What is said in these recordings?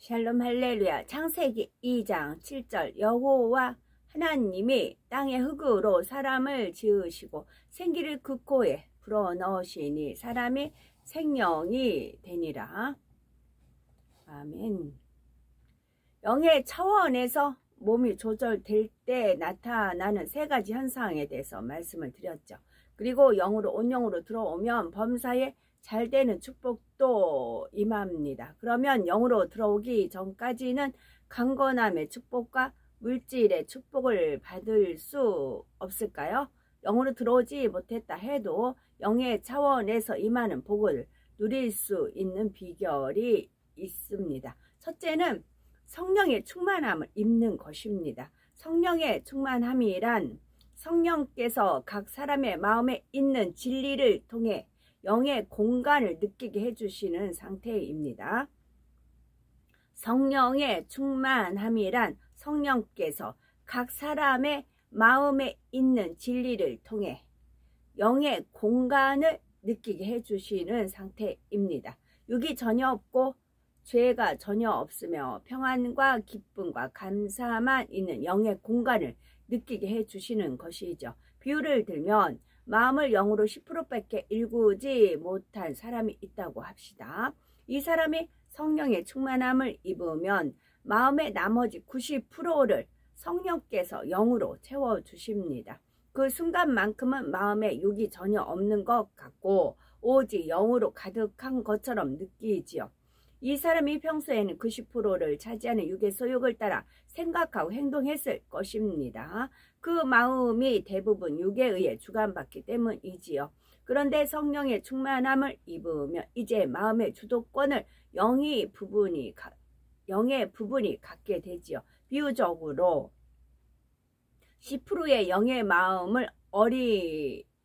샬롬 할렐루야. 창세기 2장 7절 여호와 하나님이 땅의 흙으로 사람을 지으시고 생기를 그 코에 불어넣으시니 사람이 생명이 되니라. 아멘. 영의 차원에서 몸이 조절될 때 나타나는 세 가지 현상에 대해서 말씀을 드렸죠. 그리고 영으로 온영으로 들어오면 범사에 잘 되는 축복도 임합니다. 그러면 영으로 들어오기 전까지는 강건함의 축복과 물질의 축복을 받을 수 없을까요? 영으로 들어오지 못했다 해도 영의 차원에서 임하는 복을 누릴 수 있는 비결이 있습니다. 첫째는 성령의 충만함을 입는 것입니다. 성령의 충만함이란 성령께서 각 사람의 마음에 있는 진리를 통해 영의 공간을 느끼게 해주시는 상태입니다. 성령의 충만함이란 성령께서 각 사람의 마음에 있는 진리를 통해 영의 공간을 느끼게 해주시는 상태입니다. 육이 전혀 없고 죄가 전혀 없으며 평안과 기쁨과 감사만 있는 영의 공간을 느끼게 해주시는 것이죠. 비유를 들면 마음을 영으로 10%밖에 일구지 못한 사람이 있다고 합시다. 이 사람이 성령의 충만함을 입으면 마음의 나머지 90%를 성령께서 영으로 채워주십니다. 그 순간만큼은 마음에 육이 전혀 없는 것 같고 오직 영으로 가득한 것처럼 느끼지요. 이 사람이 평소에는 90%를 차지하는 육의 소욕을 따라 생각하고 행동했을 것입니다. 그 마음이 대부분 육에 의해 주관받기 때문이지요. 그런데 성령의 충만함을 입으면 이제 마음의 주도권을 영의 부분이 갖게 되지요. 비유적으로 10%의 영의 마음을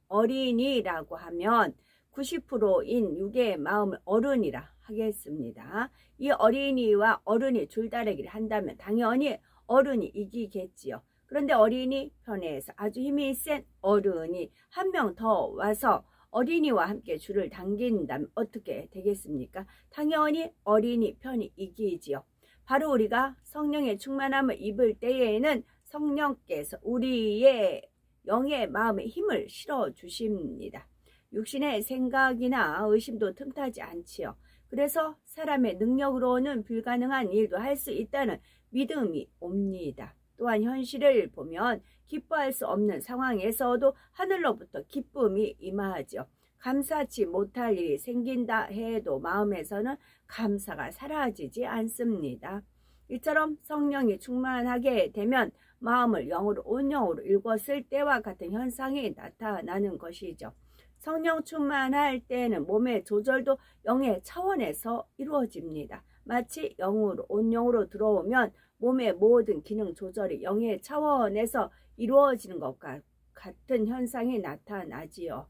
어린이라고 하면 90%인 육의 마음을 어른이라 하겠습니다. 이 어린이와 어른이 줄다리기를 한다면 당연히 어른이 이기겠지요. 그런데 어린이 편에서 아주 힘이 센 어른이 한 명 더 와서 어린이와 함께 줄을 당긴다면 어떻게 되겠습니까? 당연히 어린이 편이 이기지요. 바로 우리가 성령의 충만함을 입을 때에는 성령께서 우리의 영의 마음에 힘을 실어 주십니다. 육신의 생각이나 의심도 틈타지 않지요. 그래서 사람의 능력으로는 불가능한 일도 할 수 있다는 믿음이 옵니다. 또한 현실을 보면 기뻐할 수 없는 상황에서도 하늘로부터 기쁨이 임하죠. 감사치 못할 일이 생긴다 해도 마음에서는 감사가 사라지지 않습니다. 이처럼 성령이 충만하게 되면 마음을 영으로 온영으로 읽었을 때와 같은 현상이 나타나는 것이죠. 성령 충만할 때는 몸의 조절도 영의 차원에서 이루어집니다. 마치 영으로 온영으로 들어오면 몸의 모든 기능 조절이 영의 차원에서 이루어지는 것과 같은 현상이 나타나지요.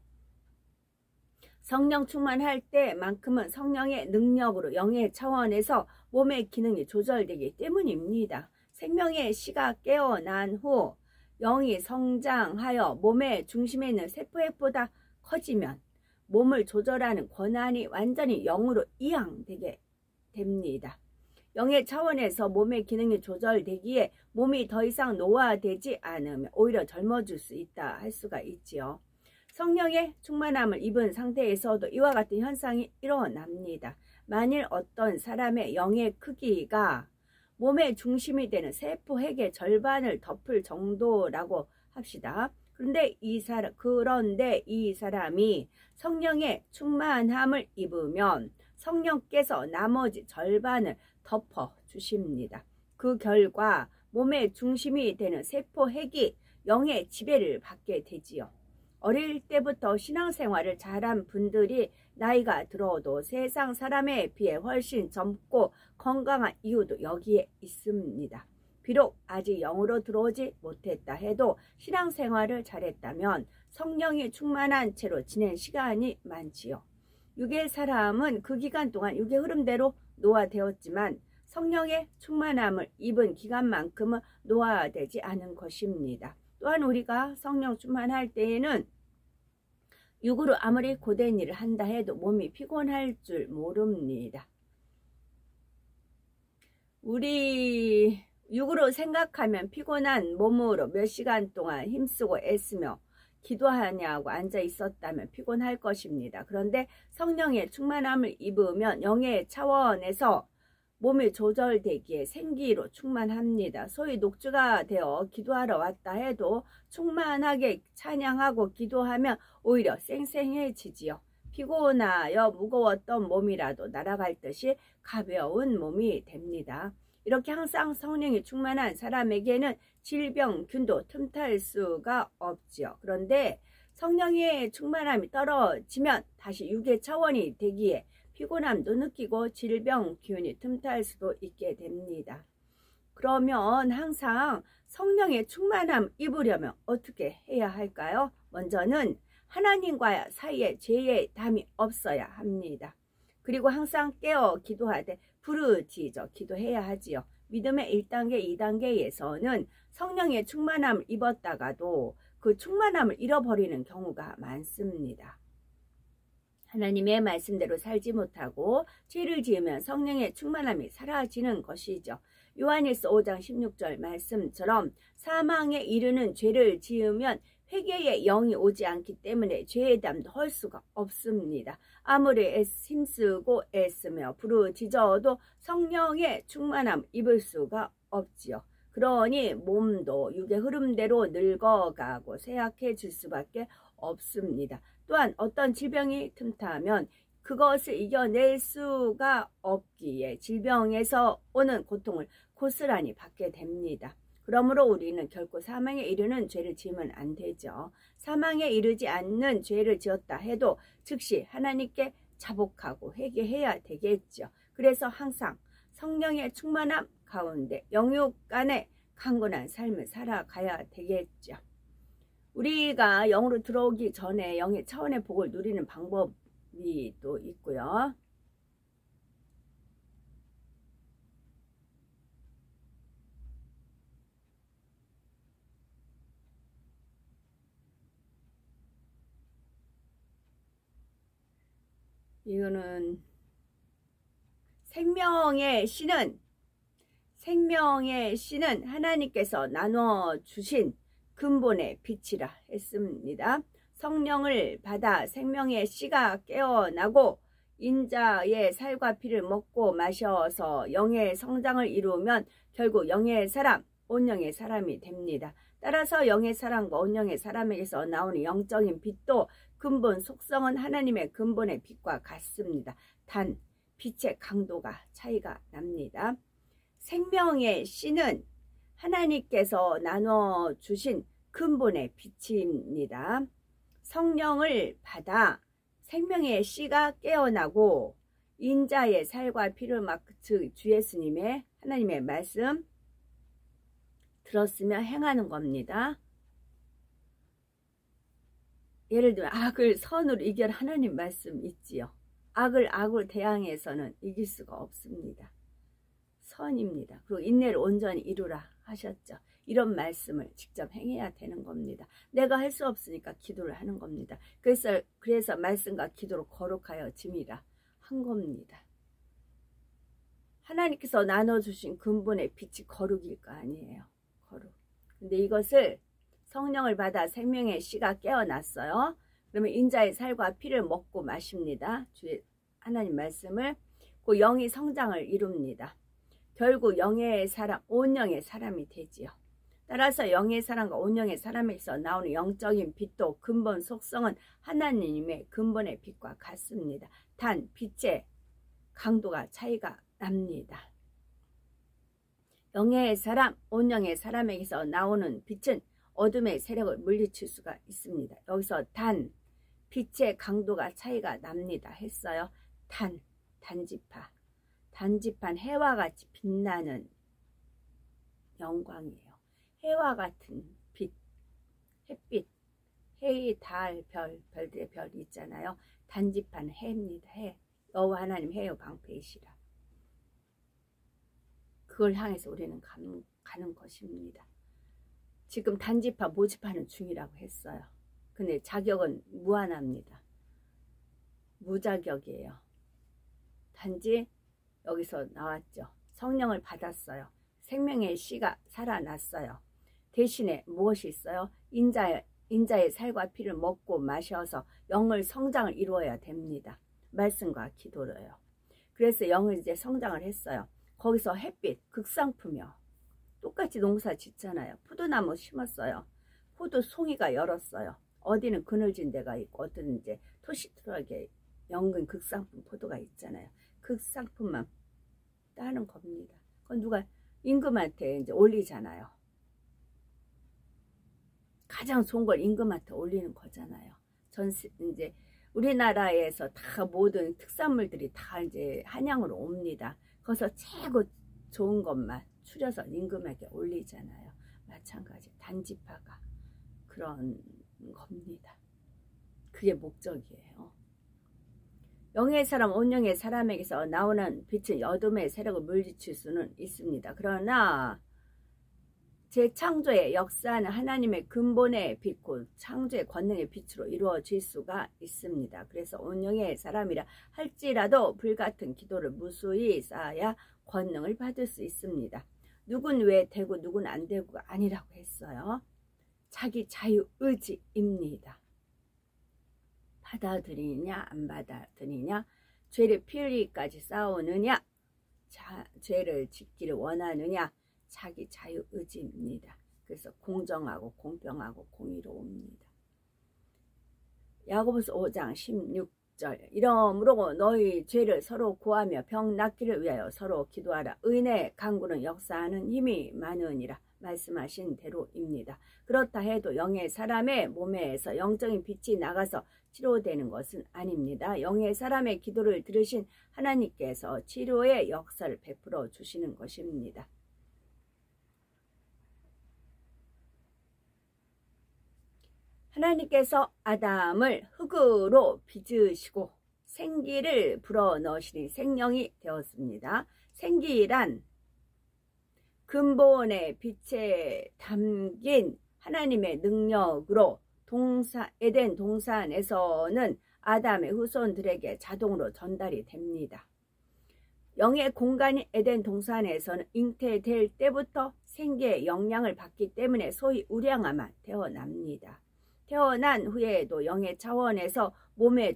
성령 충만할 때만큼은 성령의 능력으로 영의 차원에서 몸의 기능이 조절되기 때문입니다. 생명의 씨가 깨어난 후 영이 성장하여 몸의 중심에 있는 세포액보다 커지면 몸을 조절하는 권한이 완전히 영으로 이양되게 됩니다. 영의 차원에서 몸의 기능이 조절되기에 몸이 더 이상 노화되지 않으면 오히려 젊어질 수 있다 할 수가 있지요. 성령의 충만함을 입은 상태에서도 이와 같은 현상이 일어납니다. 만일 어떤 사람의 영의 크기가 몸의 중심이 되는 세포핵의 절반을 덮을 정도라고 합시다. 그런데 이 사람이 성령의 충만함을 입으면 성령께서 나머지 절반을 덮어 주십니다. 그 결과 몸의 중심이 되는 세포핵이 영의 지배를 받게 되지요. 어릴 때부터 신앙생활을 잘한 분들이 나이가 들어도 세상 사람에 비해 훨씬 젊고 건강한 이유도 여기에 있습니다. 비록 아직 영으로 들어오지 못했다 해도 신앙생활을 잘했다면 성령이 충만한 채로 지낸 시간이 많지요. 육의 사람은 그 기간 동안 육의 흐름대로 노화되었지만 성령의 충만함을 입은 기간만큼은 노화되지 않은 것입니다. 또한 우리가 성령 충만할 때에는 육으로 아무리 고된 일을 한다 해도 몸이 피곤할 줄 모릅니다. 우리 육으로 생각하면 피곤한 몸으로 몇 시간 동안 힘쓰고 애쓰며 기도하냐고 앉아 있었다면 피곤할 것입니다. 그런데 성령의 충만함을 입으면 영의 차원에서 몸이 조절되기에 생기로 충만합니다. 소위 녹주가 되어 기도하러 왔다 해도 충만하게 찬양하고 기도하면 오히려 쌩쌩해지지요. 피곤하여 무거웠던 몸이라도 날아갈 듯이 가벼운 몸이 됩니다. 이렇게 항상 성령이 충만한 사람에게는 질병, 균도 틈탈 수가 없지요. 그런데 성령의 충만함이 떨어지면 다시 육의 차원이 되기에 피곤함도 느끼고 질병, 기운이 틈탈 수도 있게 됩니다. 그러면 항상 성령의 충만함 입으려면 어떻게 해야 할까요? 먼저는 하나님과 사이에 죄의 담이 없어야 합니다. 그리고 항상 깨어 기도하되 부르짖어 기도해야 하지요. 믿음의 1단계, 2단계에서는 성령의 충만함을 입었다가도 그 충만함을 잃어버리는 경우가 많습니다. 하나님의 말씀대로 살지 못하고 죄를 지으면 성령의 충만함이 사라지는 것이죠. 요한일서 5장 16절 말씀처럼 사망에 이르는 죄를 지으면 회개의 영이 오지 않기 때문에 죄의 담도 할 수가 없습니다. 아무리 힘쓰고 애쓰며 부르짖어도 성령의 충만함 입을 수가 없지요. 그러니 몸도 육의 흐름대로 늙어가고 쇠약해질 수밖에 없습니다. 또한 어떤 질병이 틈타면 그것을 이겨낼 수가 없기에 질병에서 오는 고통을 고스란히 받게 됩니다. 그러므로 우리는 결코 사망에 이르는 죄를 지으면 안 되죠. 사망에 이르지 않는 죄를 지었다 해도 즉시 하나님께 자복하고 회개해야 되겠죠. 그래서 항상 성령의 충만함 가운데 영육 간의 강건한 삶을 살아가야 되겠죠. 우리가 영으로 들어오기 전에 영의 차원의 복을 누리는 방법이 또 있고요. 이거는 생명의 씨는 하나님께서 나눠주신 근본의 빛이라 했습니다. 성령을 받아 생명의 씨가 깨어나고 인자의 살과 피를 먹고 마셔서 영의 성장을 이루면 결국 영의 사람, 온영의 사람이 됩니다. 따라서 영의 사람과 온영의 사람에게서 나오는 영적인 빛도 근본 속성은 하나님의 근본의 빛과 같습니다. 단 빛의 강도가 차이가 납니다. 생명의 씨는 하나님께서 나눠주신 근본의 빛입니다. 성령을 받아 생명의 씨가 깨어나고 인자의 살과 피를 즉 주 예수님의 하나님의 말씀 들었으며 행하는 겁니다. 예를 들면 악을 선으로 이겨라 하나님 말씀 있지요. 악을 대항해서는 이길 수가 없습니다. 선입니다. 그리고 인내를 온전히 이루라 하셨죠. 이런 말씀을 직접 행해야 되는 겁니다. 내가 할 수 없으니까 기도를 하는 겁니다. 그래서 말씀과 기도로 거룩하여 짐이라 한 겁니다. 하나님께서 나눠주신 근본의 빛이 거룩일 거 아니에요. 거룩. 근데 이것을 성령을 받아 생명의 씨가 깨어났어요. 그러면 인자의 살과 피를 먹고 마십니다. 주의 하나님 말씀을. 그 영이 성장을 이룹니다. 결국 영의 사람, 온영의 사람이 되지요. 따라서 영의 사람과 온영의 사람에서 나오는 영적인 빛도 근본 속성은 하나님의 근본의 빛과 같습니다. 단 빛의 강도가 차이가 납니다. 영의 사람, 온영의 사람에게서 나오는 빛은 어둠의 세력을 물리칠 수가 있습니다. 여기서 단 빛의 강도가 차이가 납니다 했어요. 단지판 해와 같이 빛나는 영광이에요. 해와 같은 빛, 햇빛, 해의 달, 별들의 별이 있잖아요. 단지판 해입니다. 해. 여호와 하나님 해요 방패이시라. 그걸 향해서 우리는 가는 것입니다. 지금 단지파 모집하는 중이라고 했어요. 근데 자격은 무한합니다. 무자격이에요. 단지 여기서 나왔죠. 성령을 받았어요. 생명의 씨가 살아났어요. 대신에 무엇이 있어요? 인자의 살과 피를 먹고 마셔서 영을 성장을 이루어야 됩니다. 말씀과 기도로요. 그래서 영을 이제 성장을 했어요. 거기서 햇빛, 극상품이요. 똑같이 농사 짓잖아요. 포도나무 심었어요. 포도 송이가 열었어요. 어디는 그늘진 데가 있고 어디는 이제 토시트럭에 연근 극상품 포도가 있잖아요. 극상품만 따는 겁니다. 그건 누가 임금한테 이제 올리잖아요. 가장 좋은 걸 임금한테 올리는 거잖아요. 이제 우리나라에서 다 모든 특산물들이 다 이제 한양으로 옵니다. 거기서 최고 좋은 것만 추려서 임금에게 올리잖아요. 마찬가지 단지파가 그런 겁니다. 그게 목적이에요. 영의 사람, 온영의 사람에게서 나오는 빛은 어둠의 세력을 물리칠 수는 있습니다. 그러나 재창조의 역사는 하나님의 근본의 빛, 곧 창조의 권능의 빛으로 이루어질 수가 있습니다. 그래서 온영의 사람이라 할지라도 불같은 기도를 무수히 쌓아야 권능을 받을 수 있습니다. 누군 왜 되고 누군 안 되고가 아니라고 했어요. 자기 자유의지입니다. 받아들이냐 안 받아들이냐, 죄를 피 흘리기까지 싸우느냐, 죄를 짓기를 원하느냐, 자기 자유의지입니다. 그래서 공정하고 공평하고 공의로웁니다. 야고보서 5장 16절 이러므로 너희 죄를 서로 구하며 병 낫기를 위하여 서로 기도하라. 의인의 간구는 역사하는 힘이 많으니라. 말씀하신 대로입니다. 그렇다 해도 영의 사람의 몸에서 영적인 빛이 나가서 치료되는 것은 아닙니다. 영의 사람의 기도를 들으신 하나님께서 치료의 역사를 베풀어 주시는 것입니다. 하나님께서 아담을 흙으로 빚으시고 생기를 불어넣으시니 생명이 되었습니다. 생기란 근본의 빛에 담긴 하나님의 능력으로 에덴 동산에서는 아담의 후손들에게 자동으로 전달이 됩니다. 영의 공간인 에덴 동산에서는 잉태될 때부터 생기의 영향을 받기 때문에 소위 우량아만 태어납니다. 태어난 후에도 영의 차원에서 몸이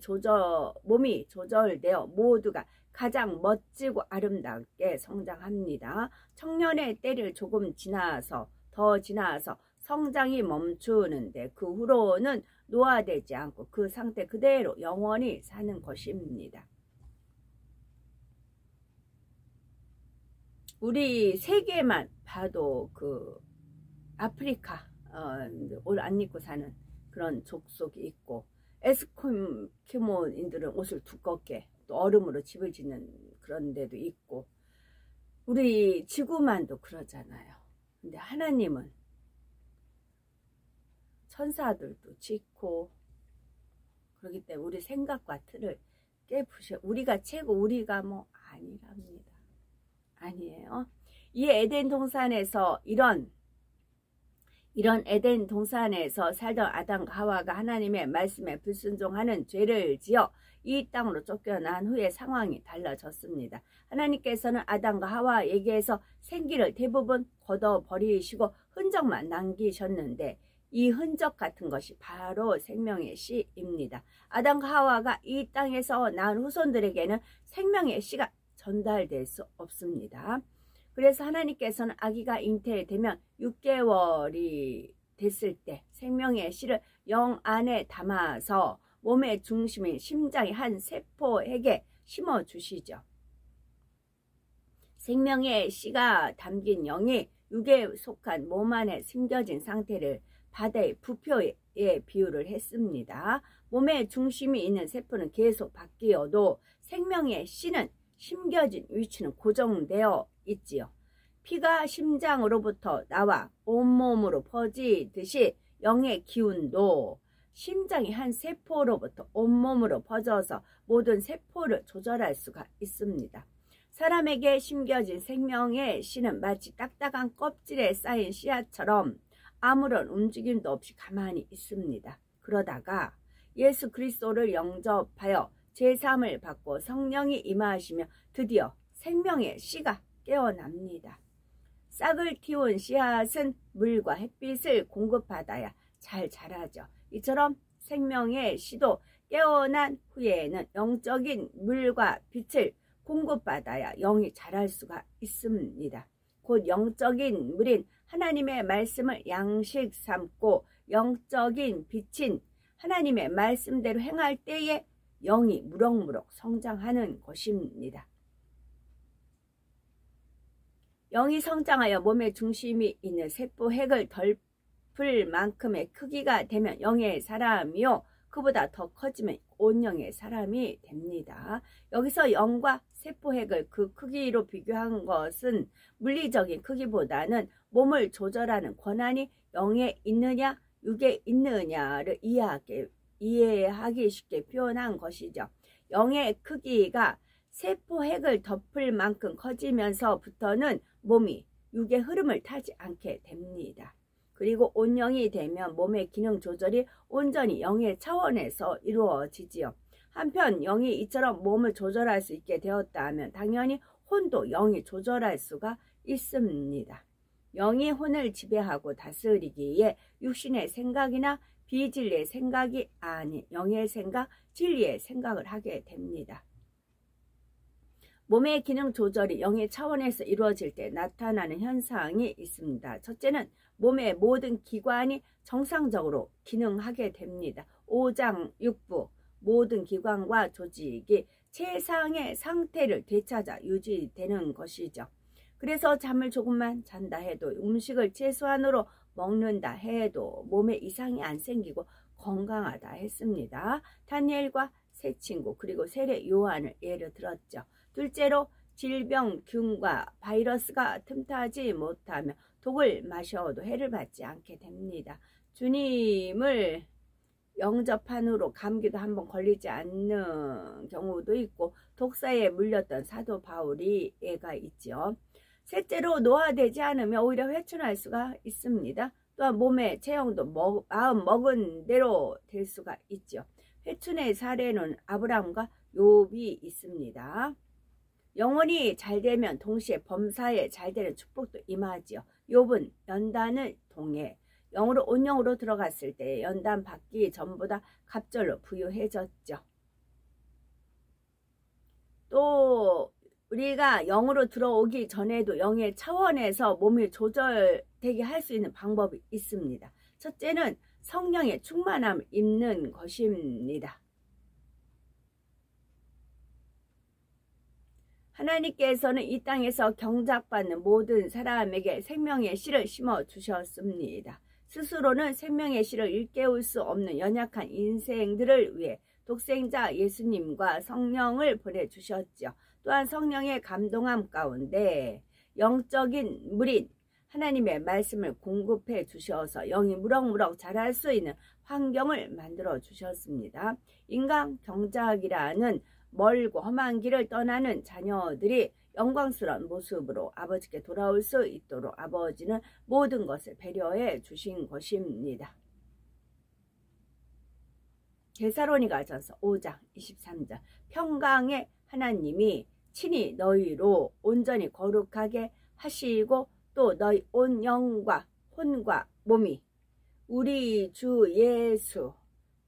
조절되어 모두가 가장 멋지고 아름답게 성장합니다. 청년의 때를 조금 더 지나서 성장이 멈추는데 그 후로는 노화되지 않고 그 상태 그대로 영원히 사는 것입니다. 우리 세계만 봐도 그 아프리카 옷 안 입고 사는 그런 족속이 있고, 에스키모인들은 옷을 두껍게 또 얼음으로 집을 짓는 그런 데도 있고, 우리 지구만도 그러잖아요. 근데 하나님은 천사들도 짓고 그렇기 때문에 우리 생각과 틀을 깨부셔. 우리가 최고, 우리가 뭐 아니랍니다. 아니에요. 이 에덴 동산에서 이런 에덴 동산에서 살던 아담과 하와가 하나님의 말씀에 불순종하는 죄를 지어 이 땅으로 쫓겨난 후에 상황이 달라졌습니다. 하나님께서는 아담과 하와에게서 생기를 대부분 걷어버리시고 흔적만 남기셨는데 이 흔적 같은 것이 바로 생명의 씨입니다. 아담과 하와가 이 땅에서 낳은 후손들에게는 생명의 씨가 전달될 수 없습니다. 그래서 하나님께서는 아기가 잉태되면 6개월이 됐을 때 생명의 씨를 영 안에 담아서 몸의 중심인 심장의 한 세포에게 심어주시죠. 생명의 씨가 담긴 영이 육에 속한 몸 안에 숨겨진 상태를 바다의 부표에 비유를 했습니다. 몸의 중심이 있는 세포는 계속 바뀌어도 생명의 씨는 심겨진 위치는 고정되어 있지요. 피가 심장으로부터 나와 온몸으로 퍼지듯이 영의 기운도 심장이 한 세포로부터 온몸으로 퍼져서 모든 세포를 조절할 수가 있습니다. 사람에게 심겨진 생명의 씨는 마치 딱딱한 껍질에 쌓인 씨앗처럼 아무런 움직임도 없이 가만히 있습니다. 그러다가 예수 그리스도를 영접하여 제사함을 받고 성령이 임하시며 드디어 생명의 씨가 깨어납니다. 싹을 틔운 씨앗은 물과 햇빛을 공급받아야 잘 자라죠. 이처럼 생명의 씨도 깨어난 후에는 영적인 물과 빛을 공급받아야 영이 자랄 수가 있습니다. 곧 영적인 물인 하나님의 말씀을 양식 삼고 영적인 빛인 하나님의 말씀대로 행할 때에 영이 무럭무럭 성장하는 것입니다. 영이 성장하여 몸의 중심이 있는 세포핵을 덮을 만큼의 크기가 되면 영의 사람이요, 그보다 더 커지면 온영의 사람이 됩니다. 여기서 영과 세포핵을 그 크기로 비교한 것은 물리적인 크기보다는 몸을 조절하는 권한이 영에 있느냐 육에 있느냐를 이해하기 쉽게 표현한 것이죠. 영의 크기가 세포핵을 덮을 만큼 커지면서부터는 몸이 육의 흐름을 타지 않게 됩니다. 그리고 온영이 되면 몸의 기능 조절이 온전히 영의 차원에서 이루어지지요. 한편 영이 이처럼 몸을 조절할 수 있게 되었다 하면 당연히 혼도 영이 조절할 수가 있습니다. 영이 혼을 지배하고 다스리기에 육신의 생각이나 비진리의 생각이 아닌 영의 생각, 진리의 생각을 하게 됩니다. 몸의 기능 조절이 영의 차원에서 이루어질 때 나타나는 현상이 있습니다. 첫째는 몸의 모든 기관이 정상적으로 기능하게 됩니다. 오장육부 모든 기관과 조직이 최상의 상태를 되찾아 유지되는 것이죠. 그래서 잠을 조금만 잔다 해도 음식을 최소한으로 먹는다 해도 몸에 이상이 안 생기고 건강하다 했습니다. 다니엘과 세 친구 그리고 세례 요한을 예를 들었죠. 둘째로 질병균과 바이러스가 틈타지 못하며 독을 마셔도 해를 받지 않게 됩니다. 주님을 영접한으로 감기도 한번 걸리지 않는 경우도 있고 독사에 물렸던 사도 바울이 애가 있죠. 셋째로 노화되지 않으면 오히려 회춘할 수가 있습니다. 또한 몸의 체형도 마음 먹은 대로 될 수가 있죠. 회춘의 사례는 아브라함과 욥이 있습니다. 영혼이 잘되면 동시에 범사에 잘되는 축복도 임하지요. 욥은 연단을 통해 영으로 온영으로 들어갔을 때 연단 받기 전보다 갑절로 부유해졌죠. 또 우리가 영으로 들어오기 전에도 영의 차원에서 몸이 조절되게 할 수 있는 방법이 있습니다. 첫째는 성령의 충만함을 입는 것입니다. 하나님께서는 이 땅에서 경작받는 모든 사람에게 생명의 씨를 심어주셨습니다. 스스로는 생명의 씨를 일깨울 수 없는 연약한 인생들을 위해 독생자 예수님과 성령을 보내주셨죠. 또한 성령의 감동함 가운데 영적인 물인 하나님의 말씀을 공급해 주셔서 영이 무럭무럭 자랄 수 있는 환경을 만들어 주셨습니다. 인간 경작이라는 멀고 험한 길을 떠나는 자녀들이 영광스러운 모습으로 아버지께 돌아올 수 있도록 아버지는 모든 것을 배려해 주신 것입니다. 데살로니가전서 5장 23절 평강의 하나님이 친히 너희로 온전히 거룩하게 하시고 또 너희 온 영과 혼과 몸이 우리 주 예수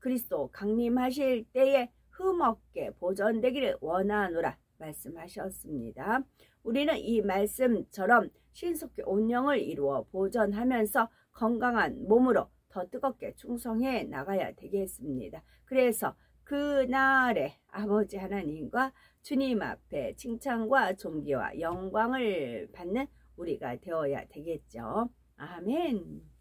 그리스도 강림하실 때에 흠없게 보존되기를 원하노라 말씀하셨습니다. 우리는 이 말씀처럼 신속히 온영을 이루어 보존하면서 건강한 몸으로 더 뜨겁게 충성해 나가야 되겠습니다. 그래서 그날에 아버지 하나님과 주님 앞에 칭찬과 존귀와 영광을 받는 우리가 되어야 되겠죠. 아멘.